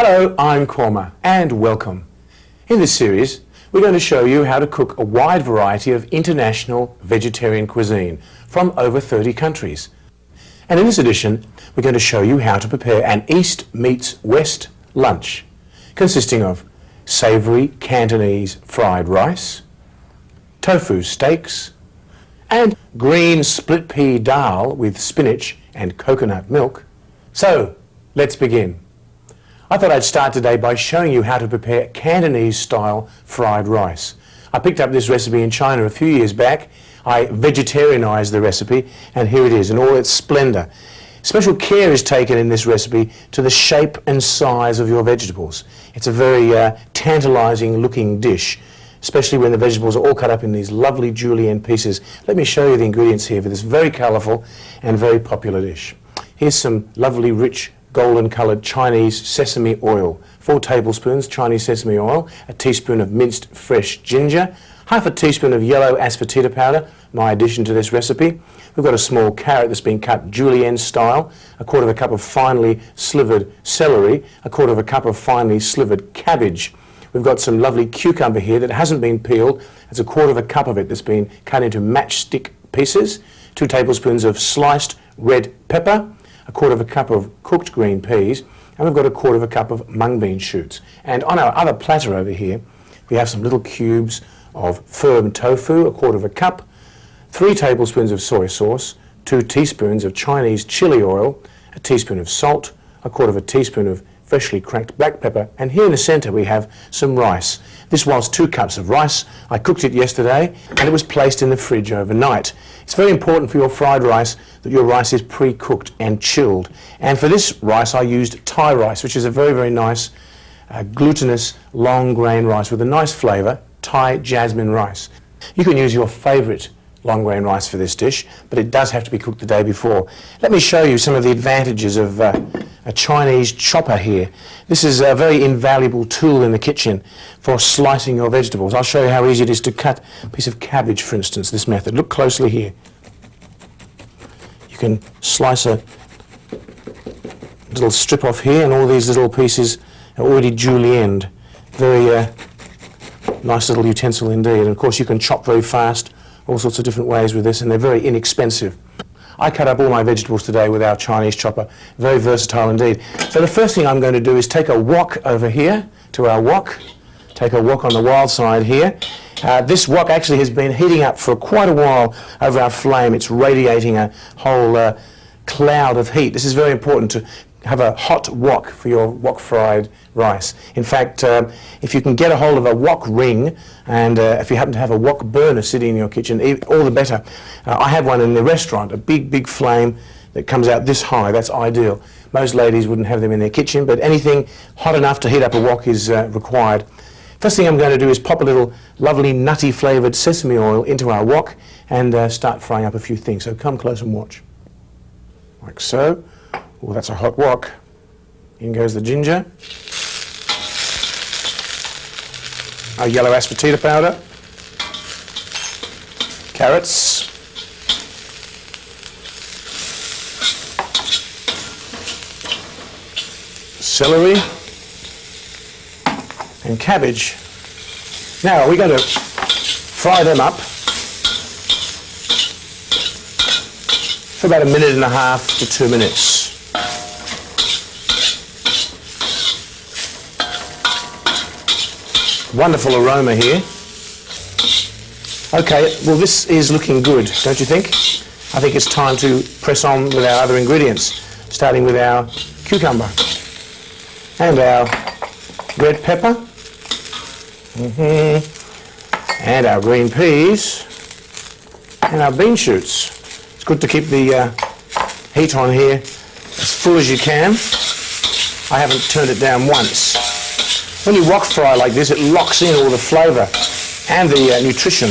Hello, I'm Kurma and welcome. In this series, we're going to show you how to cook a wide variety of international vegetarian cuisine from over 30 countries. And in this edition, we're going to show you how to prepare an East meets West lunch consisting of savoury Cantonese fried rice, tofu steaks, and green split pea dal with spinach and coconut milk. So, let's begin. I thought I'd start today by showing you how to prepare Cantonese-style fried rice. I picked up this recipe in China a few years back. I vegetarianized the recipe, and here it is in all its splendor. Special care is taken in this recipe to the shape and size of your vegetables. It's a very tantalizing looking dish, especially when the vegetables are all cut up in these lovely julienne pieces. Let me show you the ingredients here for this very colorful and very popular dish. Here's some lovely rich golden coloured Chinese sesame oil, 4 tablespoons Chinese sesame oil, a teaspoon of minced fresh ginger, half a teaspoon of yellow asafoetida powder, my addition to this recipe. We've got a small carrot that's been cut julienne style, a quarter of a cup of finely slivered celery, a quarter of a cup of finely slivered cabbage. We've got some lovely cucumber here that hasn't been peeled. It's a quarter of a cup of it that's been cut into matchstick pieces, 2 tablespoons of sliced red pepper, a quarter of a cup of cooked green peas, and we've got a quarter of a cup of mung bean shoots. And on our other platter over here, we have some little cubes of firm tofu, a quarter of a cup, 3 tablespoons of soy sauce, 2 teaspoons of Chinese chili oil, a teaspoon of salt, a quarter of a teaspoon of freshly cracked black pepper, and here in the center we have some rice. This was 2 cups of rice. I cooked it yesterday and it was placed in the fridge overnight. It's very important for your fried rice that your rice is pre-cooked and chilled. And for this rice I used Thai rice, which is a very, very nice glutinous long grain rice with a nice flavor, Thai jasmine rice. You can use your favorite long grain rice for this dish, but it does have to be cooked the day before. Let me show you some of the advantages of a Chinese chopper here. This is a very invaluable tool in the kitchen for slicing your vegetables. I'll show you how easy it is to cut a piece of cabbage, for instance, this method. Look closely here. You can slice a little strip off here, and all these little pieces are already julienned. Very nice little utensil indeed. And of course you can chop very fast, all sorts of different ways with this, and they're very inexpensive. I cut up all my vegetables today with our Chinese chopper. Very versatile indeed. So the first thing I'm going to do is take a wok over here to our wok. Take a wok on the wild side here. This wok actually has been heating up for quite a while over our flame. It's radiating a whole cloud of heat. This is very important to have a hot wok for your wok fried rice. In fact, if you can get a hold of a wok ring, and if you happen to have a wok burner sitting in your kitchen, all the better. I have one in the restaurant, a big flame that comes out this high. That's ideal. Most ladies wouldn't have them in their kitchen, but anything hot enough to heat up a wok is required. First thing I'm going to do is pop a little lovely nutty flavoured sesame oil into our wok and start frying up a few things. So come close and watch. Like so. Oh, that's a hot wok. In goes the ginger. Our yellow asafoetida powder. Carrots. Celery. And cabbage. Now we're going to fry them up for about 1.5 to 2 minutes. Wonderful aroma here. Okay, well this is looking good, don't you think? I think it's time to press on with our other ingredients, starting with our cucumber and our red pepper, and our green peas and our bean shoots. It's good to keep the heat on here as full as you can. I haven't turned it down once. When you wok fry like this, it locks in all the flavour and the nutrition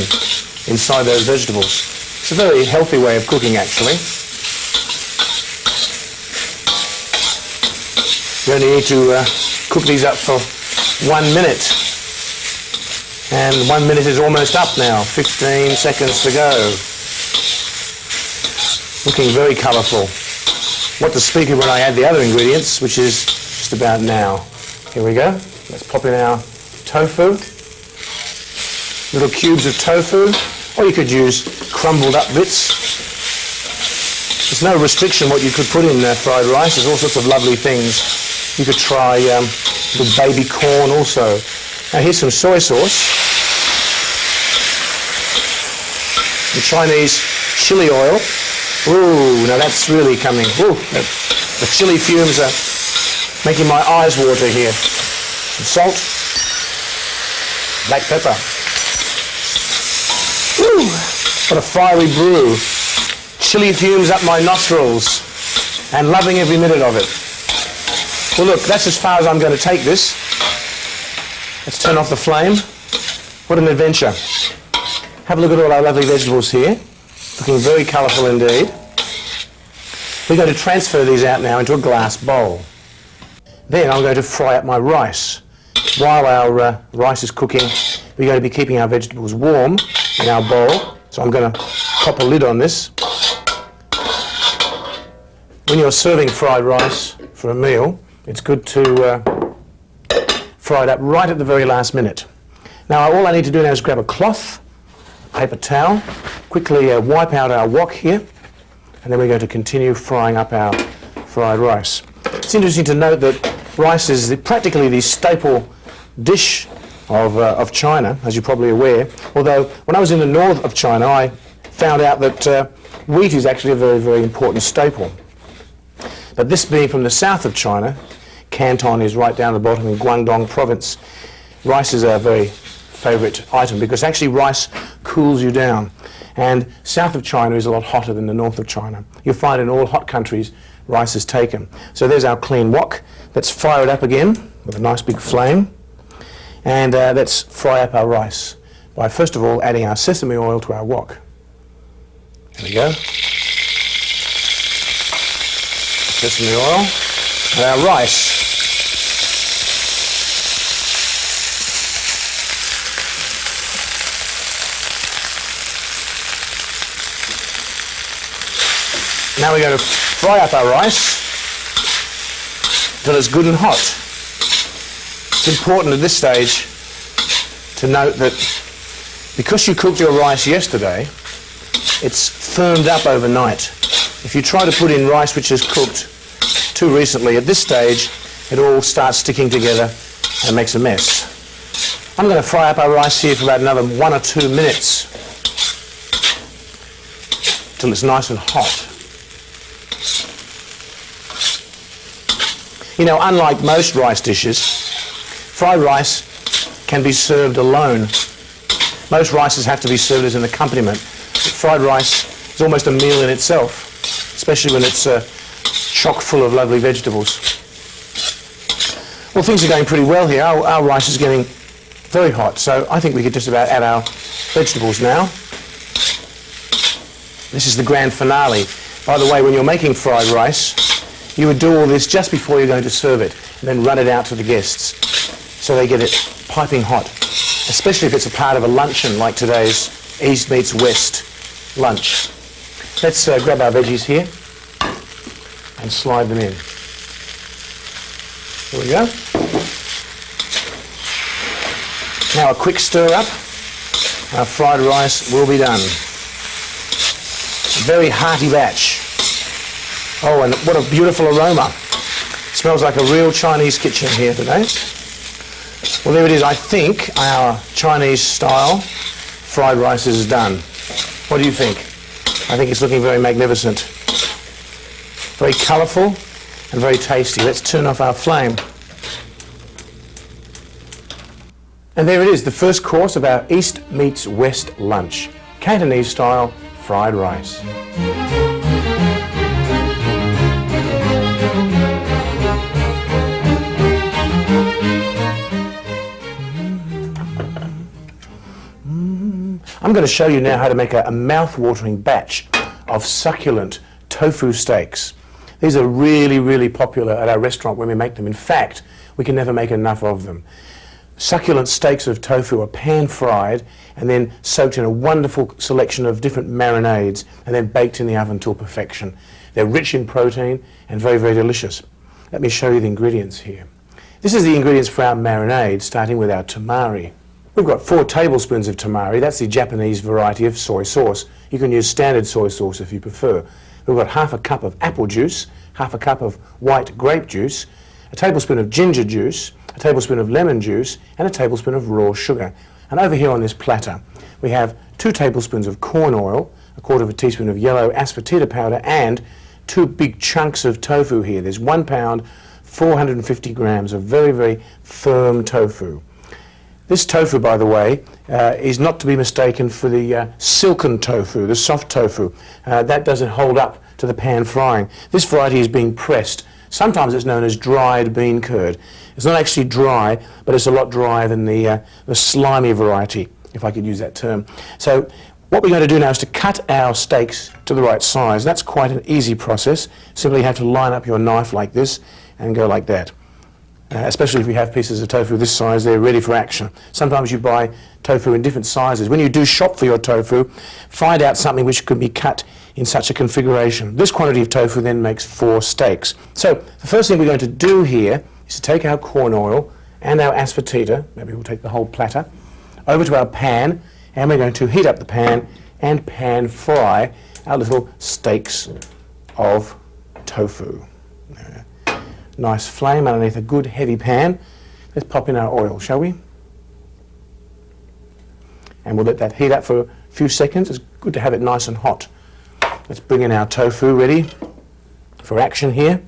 inside those vegetables. It's a very healthy way of cooking, actually. You only need to cook these up for 1 minute. And 1 minute is almost up now. 15 seconds to go. Looking very colourful. What to speak of when I add the other ingredients, which is just about now. Here we go. Let's pop in our tofu. Little cubes of tofu, or you could use crumbled up bits. There's no restriction what you could put in fried rice. There's all sorts of lovely things. You could try with baby corn also. Now here's some soy sauce. The Chinese chili oil. Ooh, now that's really coming. Ooh, the chili fumes are making my eyes water here. Some salt. Black pepper. Ooh, what a fiery brew. Chili fumes up my nostrils, and loving every minute of it. Well look, that's as far as I'm going to take this. Let's turn off the flame. What an adventure. Have a look at all our lovely vegetables here. Looking very colourful indeed. We're going to transfer these out now into a glass bowl. Then I'm going to fry up my rice. While our rice is cooking, we're going to be keeping our vegetables warm in our bowl. So I'm going to pop a lid on this. When you're serving fried rice for a meal, it's good to fry it up right at the very last minute. Now all I need to do now is grab a cloth, paper towel, quickly wipe out our wok here, and then we're going to continue frying up our fried rice. It's interesting to note that rice is practically the staple dish of China, as you're probably aware, although when I was in the north of China I found out that wheat is actually a very, very important staple. But this being from the south of China, Canton is right down the bottom in Guangdong province, rice is a very favourite item because actually rice cools you down. And south of China is a lot hotter than the north of China. You'll find in all hot countries rice is taken. So there's our clean wok. Let's fire it up again with a nice big flame. And let's fry up our rice by first of all adding our sesame oil to our wok. There we go. Sesame oil and our rice. Now we're going to fry up our rice until it's good and hot. It's important at this stage to note that because you cooked your rice yesterday, it's firmed up overnight. If you try to put in rice which is cooked too recently, at this stage it all starts sticking together and makes a mess. I'm going to fry up our rice here for about another 1 or 2 minutes till it's nice and hot. You know, unlike most rice dishes, fried rice can be served alone. Most rices have to be served as an accompaniment. Fried rice is almost a meal in itself, especially when it's chock full of lovely vegetables. Well, things are going pretty well here. Our rice is getting very hot, so I think we could just about add our vegetables now. This is the grand finale. By the way, when you're making fried rice, you would do all this just before you're going to serve it, and then run it out to the guests so they get it piping hot, especially if it's a part of a luncheon like today's East meets West lunch. Let's grab our veggies here and slide them in. There we go. Now a quick stir up. Our fried rice will be done. A very hearty batch. Oh, and what a beautiful aroma. Smells like a real Chinese kitchen here today. Well, there it is. I think our Chinese style fried rice is done. What do you think? I think it's looking very magnificent. Very colourful and very tasty. Let's turn off our flame. And there it is, the first course of our East meets West lunch. Cantonese style fried rice. I'm going to show you now how to make a mouth-watering batch of succulent tofu steaks. These are really, really popular at our restaurant when we make them. In fact, we can never make enough of them. Succulent steaks of tofu are pan-fried and then soaked in a wonderful selection of different marinades and then baked in the oven till perfection. They're rich in protein and very, very delicious. Let me show you the ingredients here. This is the ingredients for our marinade, starting with our tamari. We've got 4 tablespoons of tamari. That's the Japanese variety of soy sauce. You can use standard soy sauce if you prefer. We've got half a cup of apple juice, half a cup of white grape juice, a tablespoon of ginger juice, a tablespoon of lemon juice, and a tablespoon of raw sugar. And over here on this platter, we have 2 tablespoons of corn oil, a quarter of a teaspoon of yellow asafoetida powder, and 2 big chunks of tofu here. There's 1 pound, 450 grams of very, very firm tofu. This tofu, by the way, is not to be mistaken for the silken tofu, the soft tofu. That doesn't hold up to the pan frying. This variety is being pressed. Sometimes it's known as dried bean curd. It's not actually dry, but it's a lot drier than the slimy variety, if I could use that term. So what we're going to do now is to cut our steaks to the right size. That's quite an easy process. Simply have to line up your knife like this and go like that. Especially if you have pieces of tofu this size, they're ready for action. Sometimes you buy tofu in different sizes. When you do shop for your tofu, find out something which can be cut in such a configuration. This quantity of tofu then makes 4 steaks. So the first thing we're going to do here is to take our corn oil and our asafoetida, maybe we'll take the whole platter, over to our pan, and we're going to heat up the pan and pan fry our little steaks of tofu. Nice flame underneath a good heavy pan. Let's pop in our oil, shall we? And we'll let that heat up for a few seconds. It's good to have it nice and hot. Let's bring in our tofu ready for action here.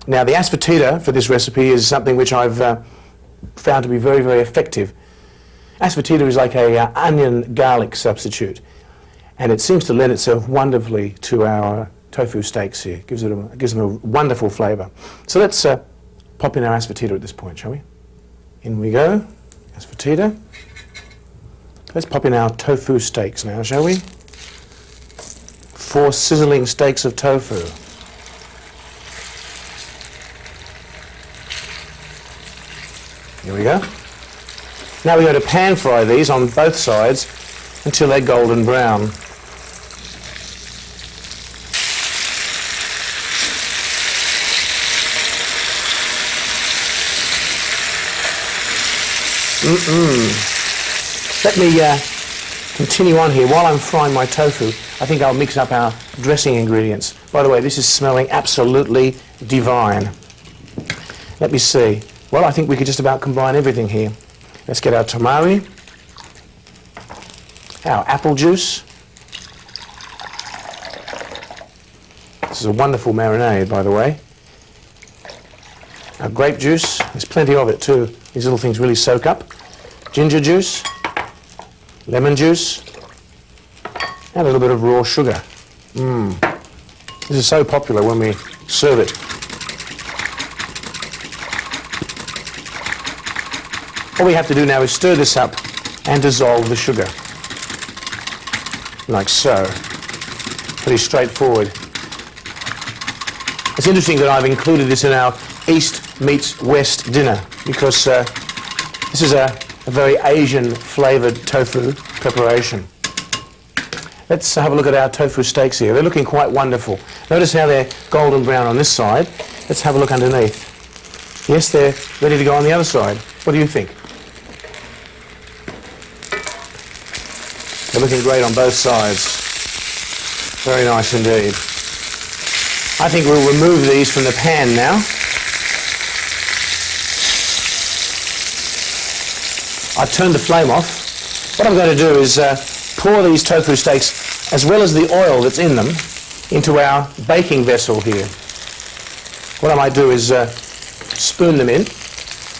Now the asafoetida for this recipe is something which I've found to be very, very effective. Asafoetida is like a onion garlic substitute, and it seems to lend itself wonderfully to our tofu steaks here. Gives them a wonderful flavour. So let's pop in our asafoetida at this point, shall we? In we go, asafoetida. Let's pop in our tofu steaks now, shall we? 4 sizzling steaks of tofu. Here we go. Now we're going to pan fry these on both sides until they're golden brown. Let me continue on here. While I'm frying my tofu, I think I'll mix up our dressing ingredients. By the way, this is smelling absolutely divine. Let me see. Well, I think we could just about combine everything here. Let's get our tamari, our apple juice. This is a wonderful marinade, by the way. Our grape juice, there's plenty of it too. These little things really soak up. Ginger juice, lemon juice, and a little bit of raw sugar. This is so popular when we serve it. All we have to do now is stir this up and dissolve the sugar. Like so. Pretty straightforward. It's interesting that I've included this in our East meets West dinner because this is a very Asian flavoured tofu preparation. Let's have a look at our tofu steaks here. They're looking quite wonderful. Notice how they're golden brown on this side. Let's have a look underneath. Yes, they're ready to go on the other side. What do you think? They're looking great on both sides. Very nice indeed. I think we'll remove these from the pan now. I've turned the flame off. What I'm going to do is pour these tofu steaks, as well as the oil that's in them, into our baking vessel here. What I might do is spoon them in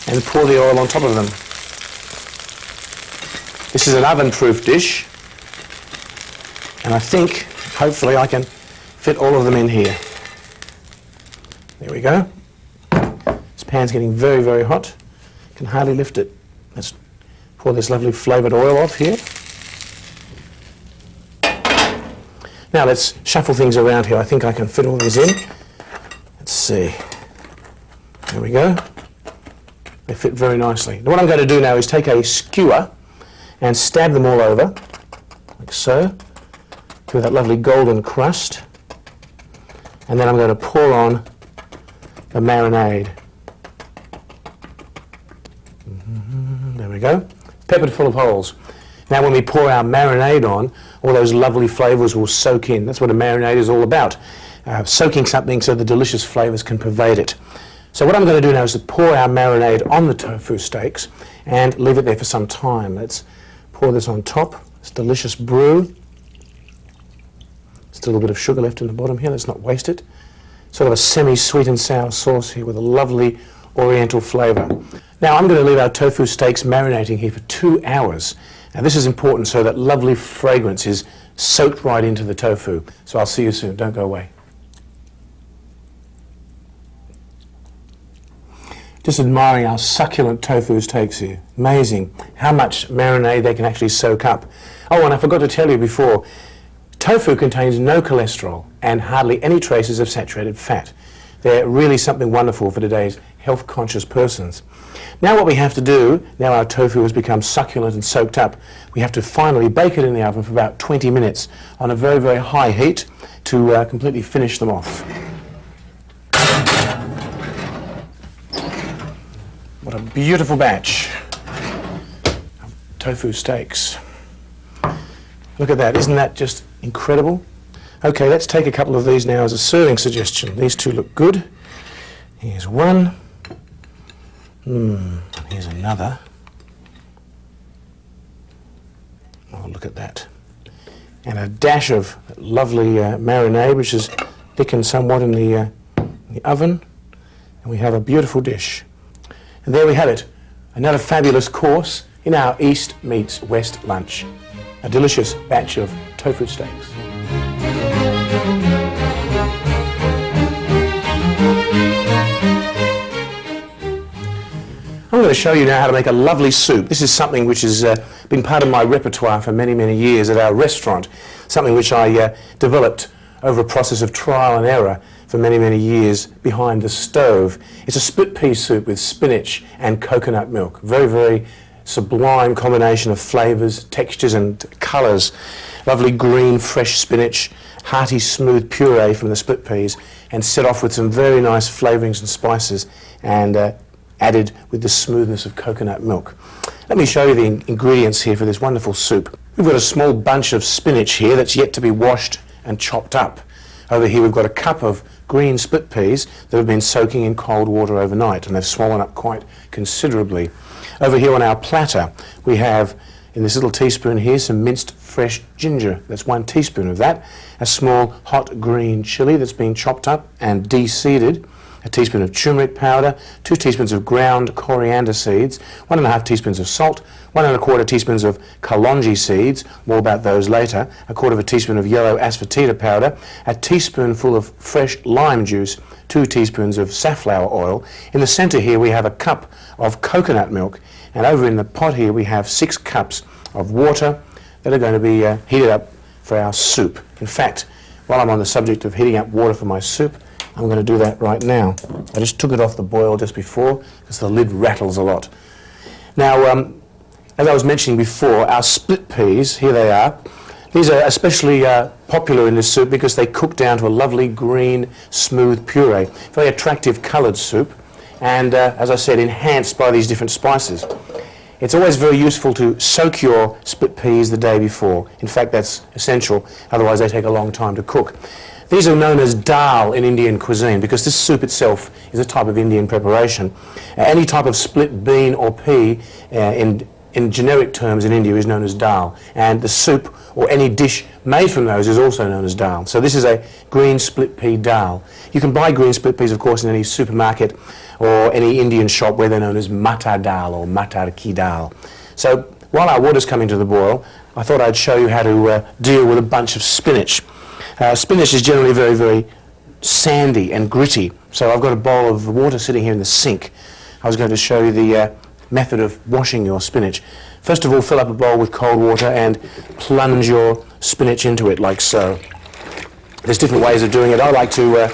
and pour the oil on top of them. This is an oven-proof dish, and I think, hopefully, I can fit all of them in here. There we go. This pan's getting very, very hot. Can hardly lift it. Let's pour this lovely flavoured oil off here. Now let's shuffle things around here. I think I can fit all these in. Let's see. There we go. They fit very nicely. What I'm going to do now is take a skewer and stab them all over, like so, to that lovely golden crust. And then I'm going to pour on the marinade. There we go. Peppered full of holes. Now when we pour our marinade on, all those lovely flavours will soak in. That's what a marinade is all about. Soaking something so the delicious flavours can pervade it. So what I'm going to do now is to pour our marinade on the tofu steaks and leave it there for some time. Let's pour this on top. It's delicious brew. Still a bit of sugar left in the bottom here. Let's not waste it. Sort of a semi-sweet and sour sauce here with a lovely oriental flavour. Now I'm going to leave our tofu steaks marinating here for 2 hours. Now this is important so that lovely fragrance is soaked right into the tofu. So I'll see you soon. Don't go away. Just admiring our succulent tofu steaks here. Amazing how much marinade they can actually soak up. Oh, and I forgot to tell you before, tofu contains no cholesterol and hardly any traces of saturated fat. They're really something wonderful for today's health-conscious persons. Now what we have to do, now our tofu has become succulent and soaked up, we have to finally bake it in the oven for about 20 minutes on a very, very high heat to completely finish them off. What a beautiful batch of tofu steaks. Look at that, isn't that just incredible? Okay, let's take a couple of these now as a serving suggestion. These two look good. Here's one. Here's another. Oh, look at that. And a dash of lovely marinade, which is thickened somewhat in the oven. And we have a beautiful dish. And there we have it. Another fabulous course in our East meets West lunch. A delicious batch of tofu steaks. I'm going to show you now how to make a lovely soup. This is something which has been part of my repertoire for many, many years at our restaurant. Something which I developed over a process of trial and error for many, many years behind the stove. It's a split pea soup with spinach and coconut milk. Very, very sublime combination of flavours, textures and colours. Lovely green, fresh spinach, hearty, smooth puree from the split peas, and set off with some very nice flavourings and spices, and added with the smoothness of coconut milk. Let me show you the ingredients here for this wonderful soup. We've got a small bunch of spinach here that's yet to be washed and chopped up. Over here we've got a cup of green split peas that have been soaking in cold water overnight, and they've swollen up quite considerably. Over here on our platter we have, in this little teaspoon here, some minced fresh ginger. That's 1 teaspoon of that. A small hot green chilli that's been chopped up and de-seeded. A teaspoon of turmeric powder, 2 teaspoons of ground coriander seeds, 1.5 teaspoons of salt, 1.25 teaspoons of kalonji seeds, more about those later, 1/4 teaspoon of yellow asafoetida powder, a teaspoonful of fresh lime juice, 2 teaspoons of safflower oil. In the centre here we have a cup of coconut milk, and over in the pot here we have 6 cups of water that are going to be heated up for our soup. In fact, while I'm on the subject of heating up water for my soup, I'm going to do that right now. I just took it off the boil just before because the lid rattles a lot. Now, as I was mentioning before, our split peas, here they are. These are especially popular in this soup because they cook down to a lovely green, smooth puree. Very attractive coloured soup, and as I said, enhanced by these different spices. It's always very useful to soak your split peas the day before. In fact, that's essential, otherwise they take a long time to cook. These are known as dal in Indian cuisine because this soup itself is a type of Indian preparation. Any type of split bean or pea in generic terms in India is known as dal, and the soup or any dish made from those is also known as dal. So this is a green split pea dal. You can buy green split peas, of course, in any supermarket or any Indian shop where they're known as matar dal or matar ki dal. So while our water's coming to the boil, I thought I'd show you how to deal with a bunch of spinach. Spinach is generally very, very sandy and gritty, so I've got a bowl of water sitting here in the sink. I was going to show you the method of washing your spinach. First of all, fill up a bowl with cold water and plunge your spinach into it like so. There's different ways of doing it. I like to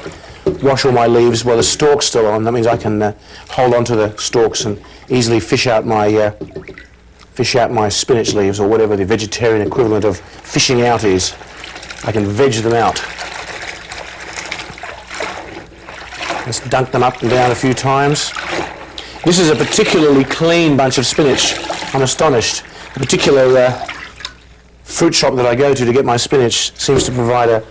wash all my leaves while the stalk's still on. That means I can hold on to the stalks and easily fish out my spinach leaves, or whatever the vegetarian equivalent of fishing out is. I can veg them out. Let's dunk them up and down a few times. This is a particularly clean bunch of spinach. I'm astonished. A particular fruit shop that I go to get my spinach seems to provide a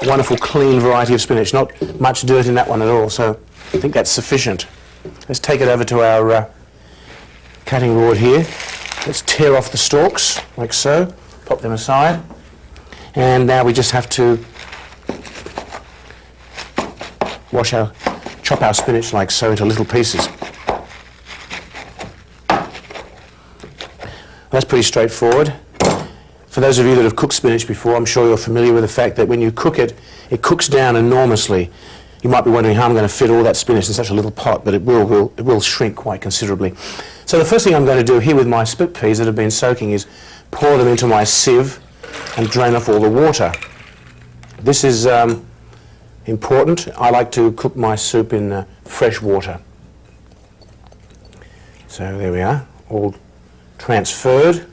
wonderful clean variety of spinach. Not much dirt in that one at all, so I think that's sufficient. Let's take it over to our cutting board here. Let's tear off the stalks, like so. Pop them aside. And now we just have to chop our spinach like so into little pieces. That's pretty straightforward. For those of you that have cooked spinach before, I'm sure you're familiar with the fact that when you cook it, it cooks down enormously. You might be wondering how I'm going to fit all that spinach in such a little pot, but it will shrink quite considerably. So the first thing I'm going to do here with my split peas that have been soaking is pour them into my sieve and drain off all the water. This is important. I like to cook my soup in fresh water. So there we are, all transferred.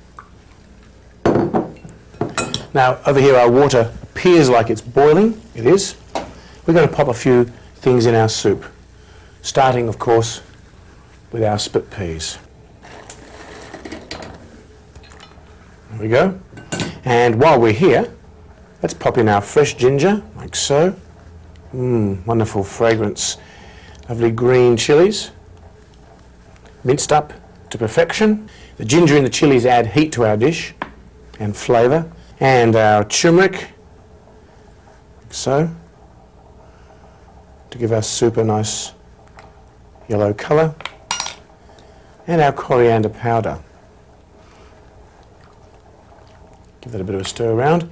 Now over here our water appears like it's boiling. It is. We're going to pop a few things in our soup, starting of course with our split peas. There we go. And while we're here, let's pop in our fresh ginger, like so. Wonderful fragrance. Lovely green chilies, minced up to perfection. The ginger and the chilies add heat to our dish and flavour. And our turmeric, like so, to give our soup a nice yellow colour. And our coriander powder. Give that a bit of a stir around.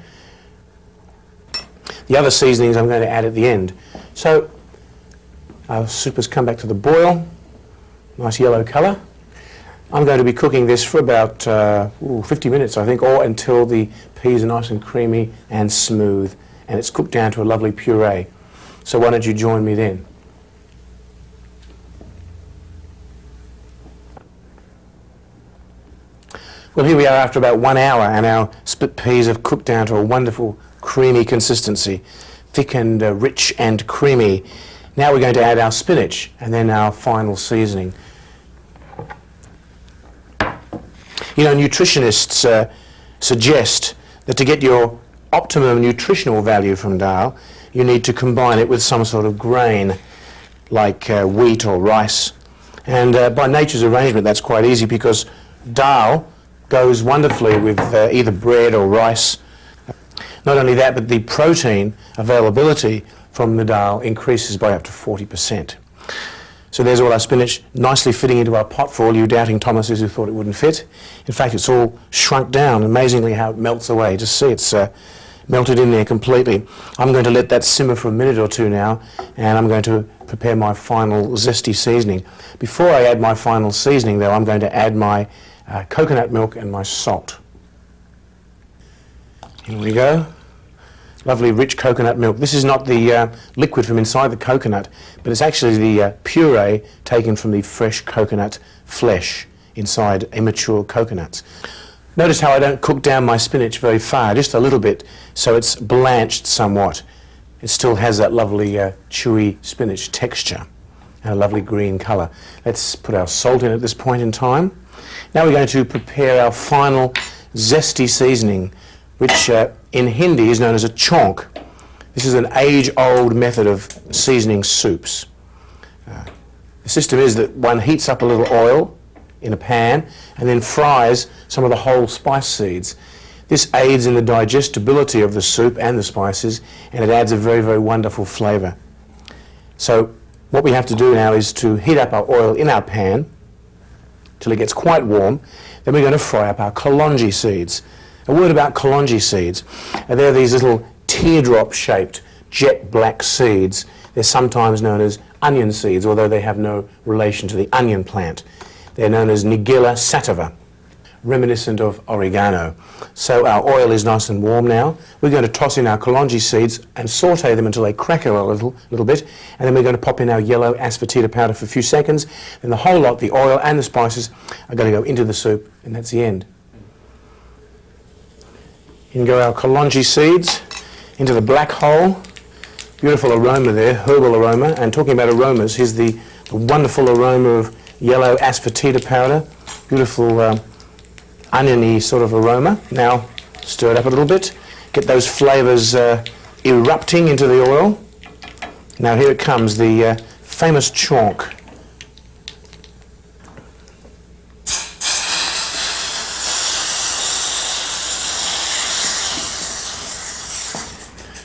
The other seasonings I'm going to add at the end. So our soup has come back to the boil, nice yellow colour. I'm going to be cooking this for about 50 minutes, I think, or until the peas are nice and creamy and smooth, and it's cooked down to a lovely puree. So why don't you join me then? Well, here we are after about 1 hour, and our split peas have cooked down to a wonderful creamy consistency, thick and rich and creamy. Now we're going to add our spinach and then our final seasoning. You know, nutritionists suggest that to get your optimum nutritional value from dal, you need to combine it with some sort of grain, like wheat or rice. And by nature's arrangement, that's quite easy because dal goes wonderfully with either bread or rice. Not only that, but the protein availability from the dal increases by up to 40%. So there's all our spinach nicely fitting into our pot for all you doubting Thomases who thought it wouldn't fit. In fact, it's all shrunk down, amazingly how it melts away. Just see, it's melted in there completely. I'm going to let that simmer for a minute or two now, and I'm going to prepare my final zesty seasoning. Before I add my final seasoning, though, I'm going to add my coconut milk and my salt. Here we go. Lovely rich coconut milk. This is not the liquid from inside the coconut, but it's actually the puree taken from the fresh coconut flesh inside immature coconuts. Notice how I don't cook down my spinach very far, just a little bit, so it's blanched somewhat. It still has that lovely chewy spinach texture and a lovely green colour. Let's put our salt in at this point in time. Now we're going to prepare our final zesty seasoning, which in Hindi is known as a chonk. This is an age-old method of seasoning soups. The system is that one heats up a little oil in a pan and then fries some of the whole spice seeds. This aids in the digestibility of the soup and the spices, and it adds a very, very wonderful flavour. So what we have to do now is to heat up our oil in our pan till it gets quite warm. Then we're going to fry up our kalonji seeds. A word about kalonji seeds. They're these little teardrop-shaped jet black seeds. They're sometimes known as onion seeds, although they have no relation to the onion plant. They're known as Nigella sativa, reminiscent of oregano. So our oil is nice and warm now. We're going to toss in our kalonji seeds and saute them until they crackle a little bit, and then we're going to pop in our yellow asafoetida powder for a few seconds. Then the whole lot, the oil and the spices, are going to go into the soup, and that's the end. In go our kalonji seeds into the black hole. Beautiful aroma there, herbal aroma. And talking about aromas, here's the wonderful aroma of yellow asafoetida powder. Beautiful oniony sort of aroma. Now stir it up a little bit. Get those flavours erupting into the oil. Now here it comes, the famous chalk.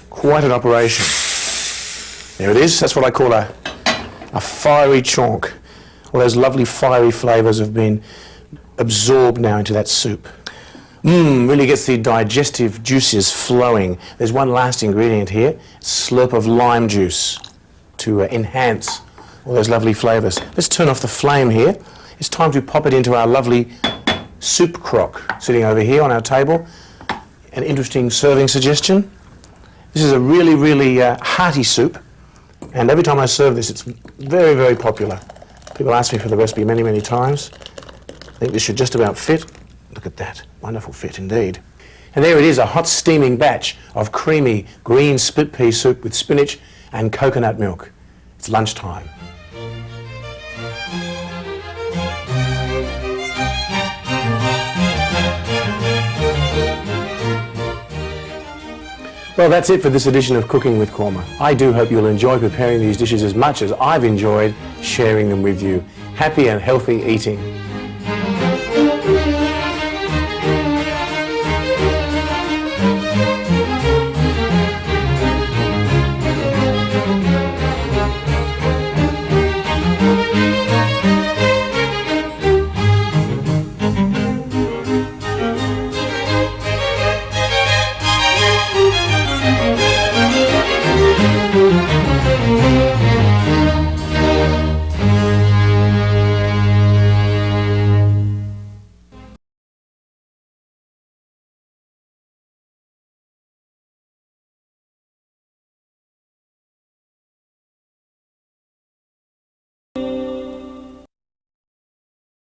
Quite an operation. There it is. That's what I call a fiery chalk. All those lovely fiery flavours have been absorbed now into that soup. Really gets the digestive juices flowing. There's one last ingredient here, slurp of lime juice to enhance all those lovely flavours. Let's turn off the flame here. It's time to pop it into our lovely soup crock sitting over here on our table. An interesting serving suggestion. This is a really, really hearty soup, and every time I serve this, it's very, very popular. People ask me for the recipe many, many times. I think this should just about fit. Look at that, wonderful fit indeed. And there it is, a hot steaming batch of creamy green split pea soup with spinach and coconut milk. It's lunchtime. Well, that's it for this edition of Cooking with Kurma. I do hope you'll enjoy preparing these dishes as much as I've enjoyed sharing them with you. Happy and healthy eating.